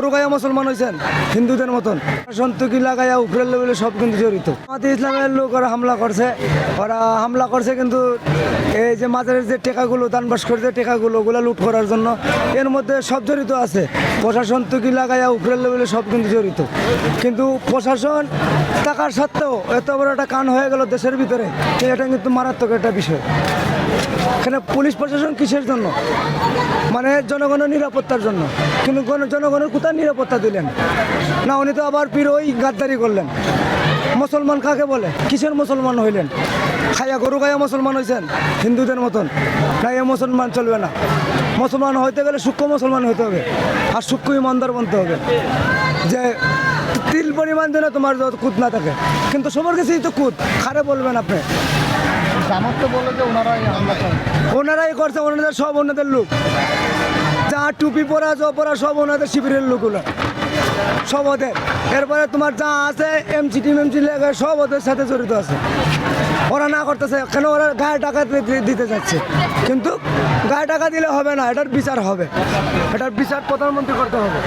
গরু গায়ে মুসলমান হয়েছেন হিন্দুদের মতন, সন্তুকি লাগাইয়া উপরের লেভেলে সব কিন্তু জড়িত। আমাদের ইসলামের লোক ওরা হামলা করছে কিন্তু এই যে মাজারের যে টেকাগুলো দানবাস করে যে টেকাগুলো ওগুলো লুট করার জন্য এর মধ্যে সব জড়িত আছে। প্রশাসন তুকি লাগাইয়া উপরের লেভেলে সব কিন্তু জড়িত, কিন্তু প্রশাসন টাকার সত্ত্বেও এত বড় একটা কান হয়ে গেল দেশের ভিতরে, এটা কিন্তু মারাত্মক একটা বিষয়। এখানে পুলিশ প্রশাসন কিসের জন্য? মানে জনগণের নিরাপত্তার জন্য, কিন্তু জনগণের কোথায় নিরাপত্তা দিলেন না? উনি তো আবার পীর ওই গাদ্দারি করলেন। মুসলমান কাকে বলে? কিসের মুসলমান হইলেন? খাইয়া গরু গায়া মুসলমান হয়েছেন হিন্দুদের মতন? না, এ মুসলমান চলবে না। মুসলমান হইতে গেলে সূক্ষ্ম মুসলমান হইতে হবে, আর সূক্ষ্ম ইমানদার বনতে হবে, যে তিল পরিমাণ যেন তোমার কুদ না থাকে। কিন্তু সবার কাছেই তো কুদ, খারে বলবেন আপনি। জামাত তো বলে যে ওনারাই করছে, ওনাদের সব ওনাদের লোক, যা টুপি পরা পরা সব ওনাদের শিবিরের লোকগুলো, সব ওদের। এরপরে তোমার যা আছে এমসি লেগে সব ওদের সাথে জড়িত আছে। ওরা না করতেছে কেন? ওরা গায়ে টাকা দিতে যাচ্ছে, কিন্তু গায়ে টাকা দিলে হবে না, এটার বিচার হবে, এটার বিচার প্রধানমন্ত্রী করতে হবে।